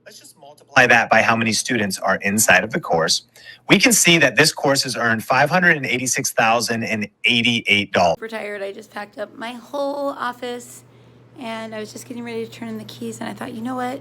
Let's just multiply that by how many students are inside of the course. We can see that this course has earned $586,088. Super tired. I just packed up my whole office and I was just getting ready to turn in the keys, and I thought, you know what?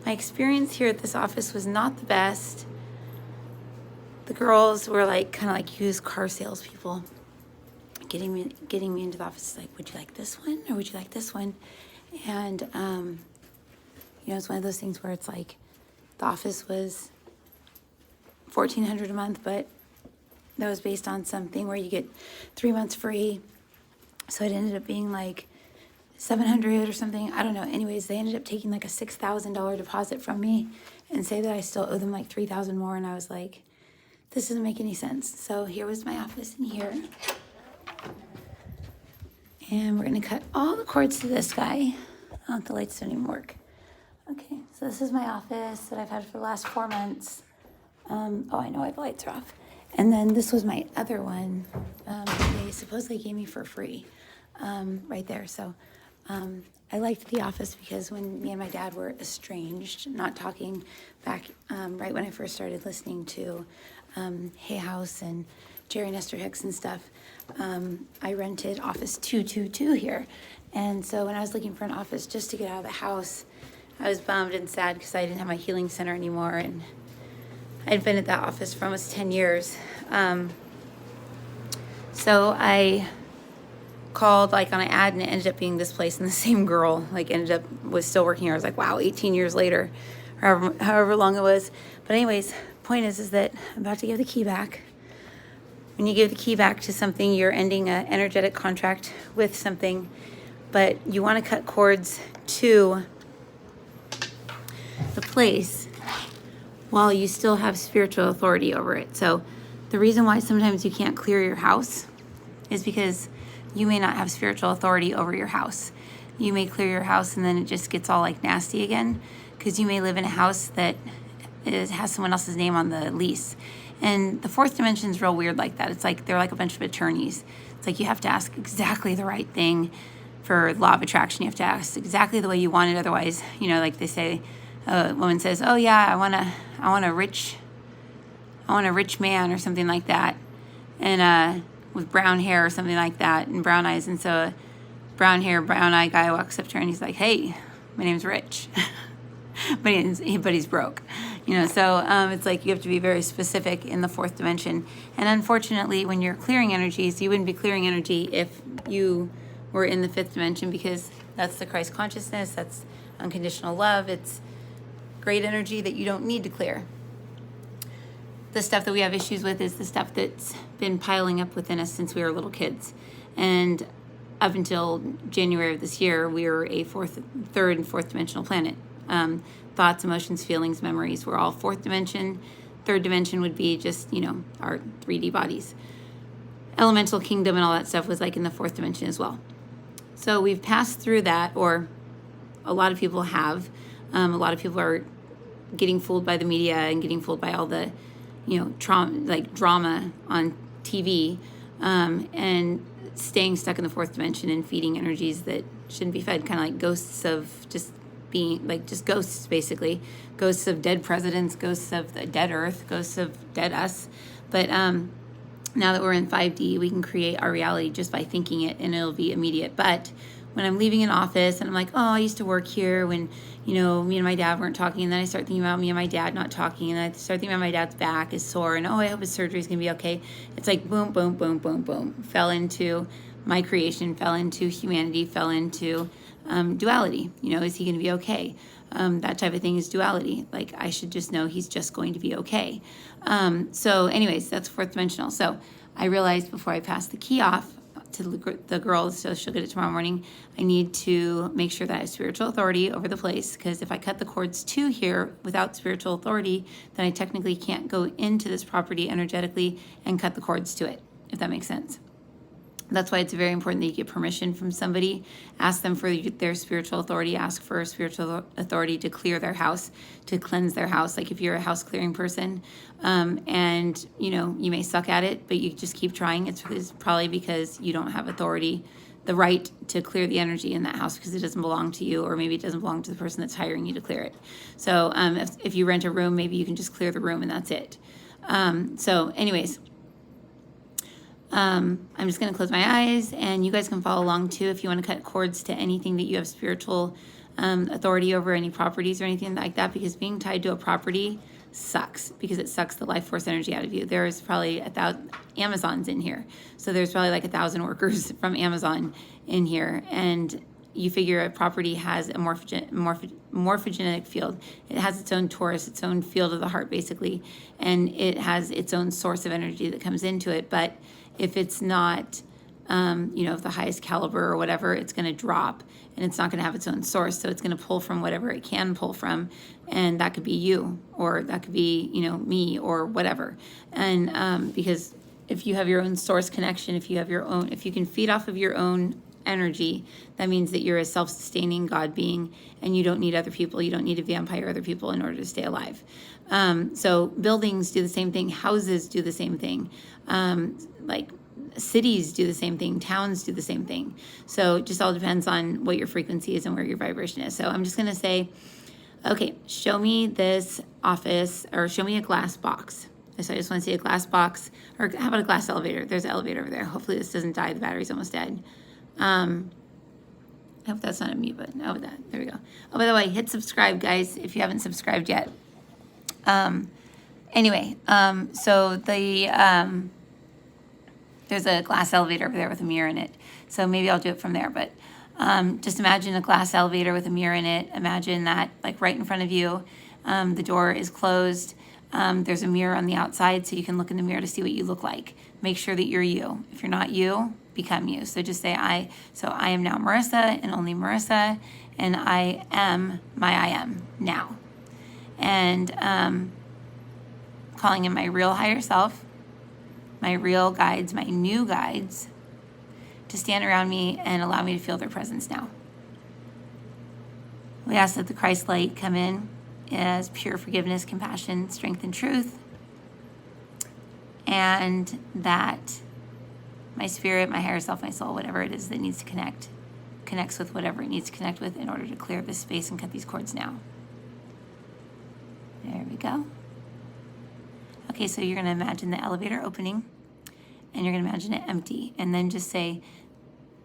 My experience here at this office was not the best. The girls were like kind of like used car salespeople, getting me into the office. Like, would you like this one or would you like this one? And it's one of those things where it's like the office was $1,400 a month, but that was based on something where you get 3 months free. So it ended up being like $700 or something. I don't know. Anyways, they ended up taking like a $6,000 deposit from me and say that I still owe them like $3,000 more. And I was like, this doesn't make any sense. So here was my office in here. And we're going to cut all the cords to this guy. Oh, the lights don't even work. Okay, so this is my office that I've had for the last 4 months. Oh, I know the lights are off. And then this was my other one. They supposedly gave me for free right there. So I liked the office because when me and my dad were estranged, not talking back right when I first started listening to Hay House and Jerry Nestor Hicks and stuff, I rented office 222 here. And so when I was looking for an office just to get out of the house, I was bummed and sad because I didn't have my healing center anymore. And I'd been at that office for almost 10 years. So I called like on an ad and it ended up being this place, and the same girl was still working here. I was like, wow, 18 years later, however long it was. But anyways, point is that I'm about to give the key back. When you give the key back to something, you're ending an energetic contract with something, but you want to cut cords to the place while you still have spiritual authority over it. So the reason why sometimes you can't clear your house is because you may not have spiritual authority over your house. You may clear your house and then it just gets all like nasty again, because you may live in a house that has someone else's name on the lease. And the fourth dimension is real weird like that. It's like they're like a bunch of attorneys. It's like you have to ask exactly the right thing for law of attraction. You have to ask exactly the way you want it. Otherwise, like they say, a woman says, "Oh yeah, I want a rich man," or something like that, and with brown hair or something like that, and brown eyes. And so a brown hair, brown eye guy walks up to her and he's like, "Hey, my name's Rich," but he's broke. So it's like you have to be very specific in the fourth dimension. And unfortunately, when you're clearing energies, you wouldn't be clearing energy if you were in the fifth dimension, because that's the Christ consciousness, that's unconditional love, it's great energy that you don't need to clear. The stuff that we have issues with is the stuff that's been piling up within us since we were little kids. And up until January of this year, we were a third and fourth dimensional planet. Thoughts, emotions, feelings, memories were all fourth dimension. Third dimension would be just, our 3D bodies. Elemental kingdom and all that stuff was like in the fourth dimension as well. So we've passed through that, or a lot of people have. A lot of people are getting fooled by the media and getting fooled by all the, drama on TV, and staying stuck in the fourth dimension and feeding energies that shouldn't be fed, kind of like ghosts of just being, like just ghosts basically, ghosts of dead presidents, ghosts of the dead earth, ghosts of dead us. But now that we're in 5D, we can create our reality just by thinking it, and it'll be immediate. But when I'm leaving an office and I'm like, oh, I used to work here when, me and my dad weren't talking, and then I start thinking about me and my dad not talking, and then I start thinking about my dad's back is sore, and I hope his surgery is going to be okay. It's like boom, boom, boom, boom, boom. Fell into my creation, fell into humanity, fell into duality. Is he going to be okay? That type of thing is duality. Like, I should just know he's just going to be okay. So anyways, that's fourth dimensional. So I realized before I passed the key off to the girl, so she'll get it tomorrow morning, I need to make sure that I have spiritual authority over the place, because if I cut the cords to here without spiritual authority, then I technically can't go into this property energetically and cut the cords to it, if that makes sense. That's why it's very important that you get permission from somebody. Ask them for their spiritual authority. Ask for spiritual authority to clear their house, to cleanse their house. Like if you're a house clearing person, and you may suck at it, but you just keep trying. It's probably because you don't have authority the right to clear the energy in that house because it doesn't belong to you, or maybe it doesn't belong to the person that's hiring you to clear it. So if you rent a room, maybe you can just clear the room and that's it. So anyways, I'm just going to close my eyes, and you guys can follow along too if you want to cut cords to anything that you have spiritual authority over, any properties or anything like that, because being tied to a property sucks, because it sucks the life force energy out of you. There's probably 1,000 Amazons in here. So there's probably like 1,000 workers from Amazon in here. And you figure a property has a morphogenetic field. It has its own torus, its own field of the heart, basically. And it has its own source of energy that comes into it. But if it's not, of the highest caliber or whatever, it's going to drop, and it's not going to have its own source. So it's going to pull from whatever it can pull from. And that could be you, or that could be, me, or whatever. And because if you have your own source connection, if you can feed off of your own energy, that means that you're a self-sustaining God being, and you don't need other people. You don't need to vampire other people in order to stay alive. So buildings do the same thing. Houses do the same thing. Like cities do the same thing. Towns do the same thing. So it just all depends on what your frequency is and where your vibration is. So I'm just going to say, okay, show me this office, or show me a glass box. So I just want to see a glass box, or how about a glass elevator? There's an elevator over there. Hopefully this doesn't die. The battery's almost dead. I hope that's not a mute button. Oh, there we go. Oh, by the way, hit subscribe, guys, if you haven't subscribed yet. Anyway, so there's a glass elevator over there with a mirror in it. So maybe I'll do it from there. But just imagine a glass elevator with a mirror in it. Imagine that, like, right in front of you. The door is closed. There's a mirror on the outside, so you can look in the mirror to see what you look like. Make sure that you're you. If you're not you, become you. So just say I am now Marisa, and only Marisa, and I am my I am now. And calling in my real higher self, my real guides, my new guides, to stand around me and allow me to feel their presence now. We ask that the Christ light come in as pure forgiveness, compassion, strength, and truth, and that my spirit, my higher self, my soul, whatever it is that needs to connects with whatever it needs to connect with in order to clear this space and cut these cords now. There we go. Okay, so you're going to imagine the elevator opening, and you're going to imagine it empty, and then just say,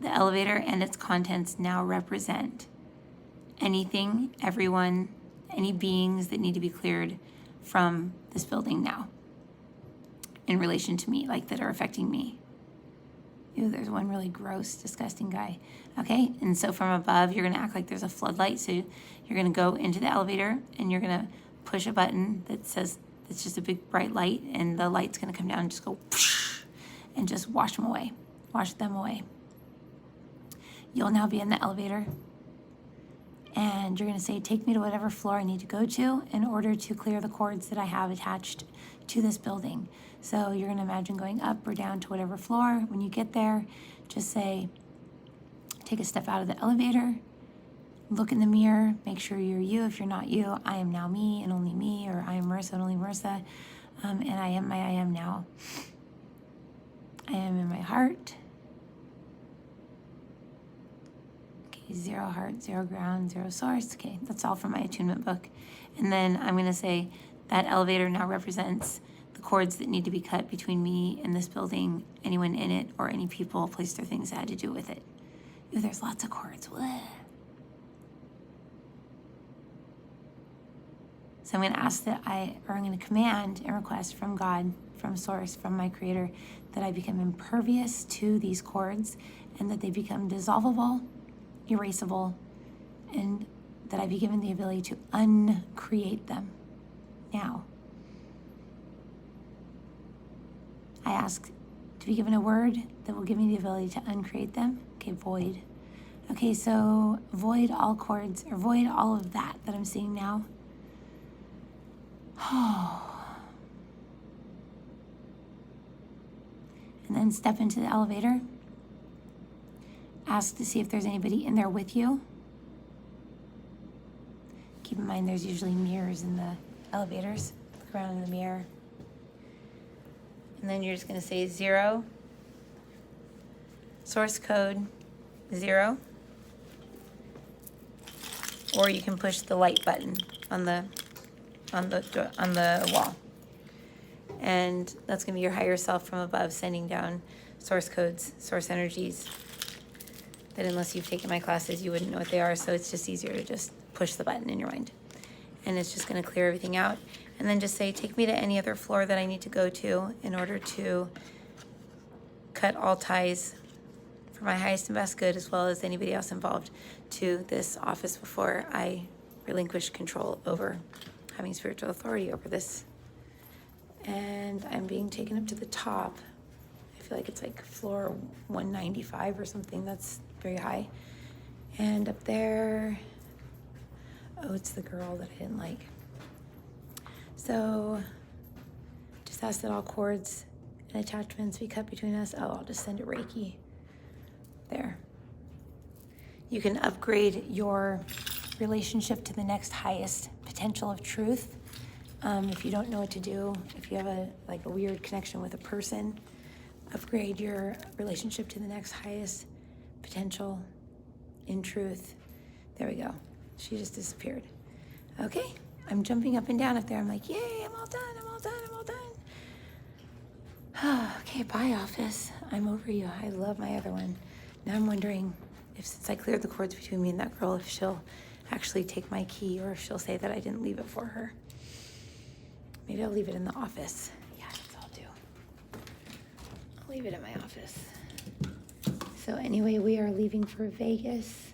the elevator and its contents now represent anything, everyone, any beings that need to be cleared from this building now in relation to me, like that are affecting me. Ew, there's one really gross, disgusting guy. Okay, and so from above, you're going to act like there's a floodlight. So you're going to go into the elevator, and you're going to push a button that says, it's just a big bright light, and the light's going to come down and just go whoosh, and just wash them away. You'll now be in the elevator, and you're going to say, take me to whatever floor I need to go to in order to clear the cords that I have attached to this building. So you're going to imagine going up or down to whatever floor. When you get there, just say, take a step out of the elevator, look in the mirror, make sure you're you. If you're not you, I am now me and only me, or I am Marisa and only Marisa, and I am my I am now. I am in my heart. Okay, 0 heart, 0 ground, 0 source. Okay, that's all from my attunement book. And then I'm going to say that elevator now represents the cords that need to be cut between me and this building, anyone in it, or any people, place, or things that had to do with it. Ooh, there's lots of cords. Bleh. So I'm going to ask that I'm going to command and request from God, from Source, from my Creator, that I become impervious to these cords, and that they become dissolvable, erasable, and that I be given the ability to uncreate them now. I ask to be given a word that will give me the ability to uncreate them. Okay, void. Okay, so void all cords, or void all of that I'm seeing now. And then step into the elevator. Ask to see if there's anybody in there with you. Keep in mind there's usually mirrors in the elevators. Look around in the mirror. And then you're just going to say 0, source code 0, or you can push the light button on the wall. And that's going to be your higher self from above sending down source codes, source energies, that unless you've taken my classes, you wouldn't know what they are. So it's just easier to just push the button in your mind. And it's just going to clear everything out. And then just say, take me to any other floor that I need to go to in order to cut all ties for my highest and best good, as well as anybody else involved, to this office before I relinquish control over having spiritual authority over this. And I'm being taken up to the top. I feel like it's like floor 195 or something. That's very high. And up there, oh, it's the girl that I didn't like. So just ask that all cords and attachments be cut between us. Oh, I'll just send it Reiki. There. You can upgrade your relationship to the next highest potential of truth. If you don't know what to do, if you have a weird connection with a person, upgrade your relationship to the next highest potential in truth. There we go. She just disappeared. Okay, I'm jumping up and down up there. I'm like, yay, I'm all done, I'm all done, I'm all done. Okay, bye office. I'm over you. I love my other one. Now I'm wondering if, since I cleared the cords between me and that girl, if she'll actually take my key or if she'll say that I didn't leave it for her. Maybe I'll leave it in the office. Yeah, that's what I'll do. I'll leave it in my office. So anyway, we are leaving for Vegas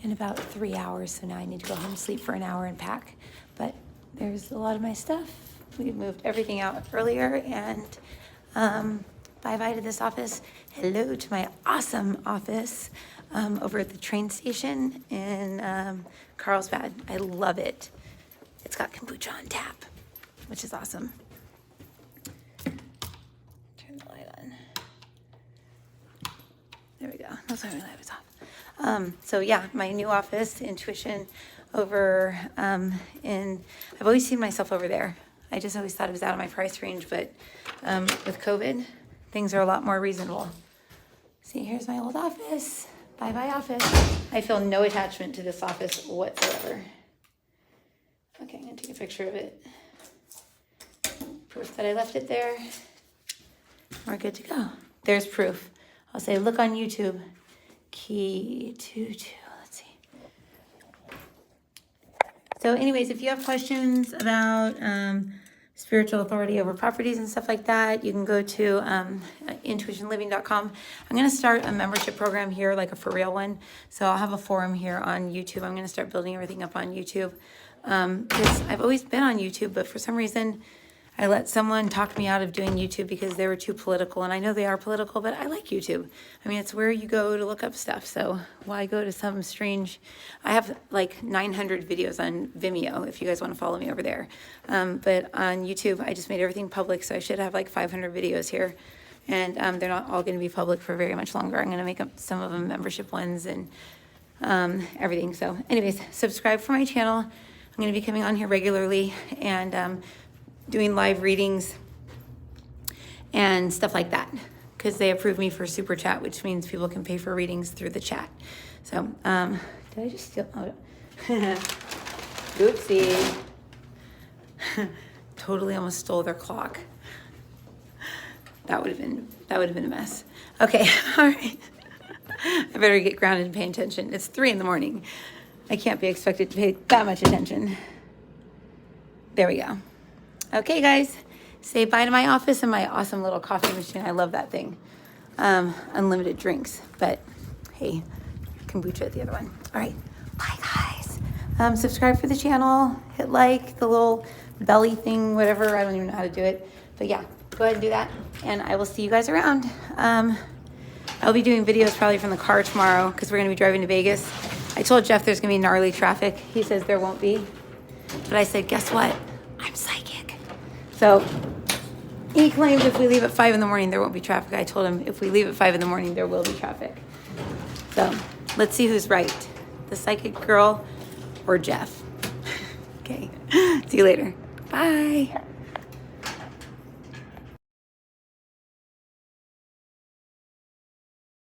in about 3 hours. So now I need to go home, sleep for an hour, and pack. But there's a lot of my stuff. We moved everything out earlier, and bye-bye to this office. Hello to my awesome office over at the train station in Carlsbad. I love it. It's got kombucha on tap, which is awesome. Turn the light on. There we go. That's why my light was off. So yeah, my new office, Intuition, over in, I've always seen myself over there. I just always thought it was out of my price range, but with COVID, things are a lot more reasonable. See, here's my old office. Bye-bye office. I feel no attachment to this office whatsoever. Okay, I'm gonna take a picture of it. Proof that I left it there. We're good to go. There's proof. I'll say, look on YouTube. Key 22, let's see. So anyways, if you have questions about spiritual authority over properties and stuff like that, you can go to intuitionliving.com. I'm going to start a membership program here, like a for real one. So I'll have a forum here on YouTube. I'm going to start building everything up on YouTube. Because I've always been on YouTube, but for some reason I let someone talk me out of doing YouTube because they were too political. And I know they are political, but I like YouTube. I mean, it's where you go to look up stuff. So why go to some strange, I have like 900 videos on Vimeo if you guys want to follow me over there. But on YouTube, I just made everything public. So I should have like 500 videos here. And they're not all going to be public for very much longer. I'm going to make up some of them membership ones and everything. So anyways, subscribe for my channel. I'm going to be coming on here regularly and doing live readings and stuff like that because they approved me for super chat, which means people can pay for readings through the chat. So did I just steal? Oh. Oopsie. Totally almost stole their clock. That would have been a mess. Okay, all right. I better get grounded and pay attention. It's 3 a.m. I can't be expected to pay that much attention. There we go. Okay, guys, say bye to my office and my awesome little coffee machine. I love that thing. Unlimited drinks, but hey, kombucha at the other one. All right, bye, guys. Subscribe for the channel. Hit like, the little belly thing, whatever. I don't even know how to do it. But yeah, go ahead and do that, and I will see you guys around. I'll be doing videos probably from the car tomorrow because we're going to be driving to Vegas. I told Jeff there's going to be gnarly traffic. He says there won't be. But I said, guess what? I'm psychic. So he claims if we leave at 5 a.m, there won't be traffic. I told him if we leave at 5 a.m, there will be traffic. So let's see who's right. The psychic girl or Jeff. Okay. See you later. Bye.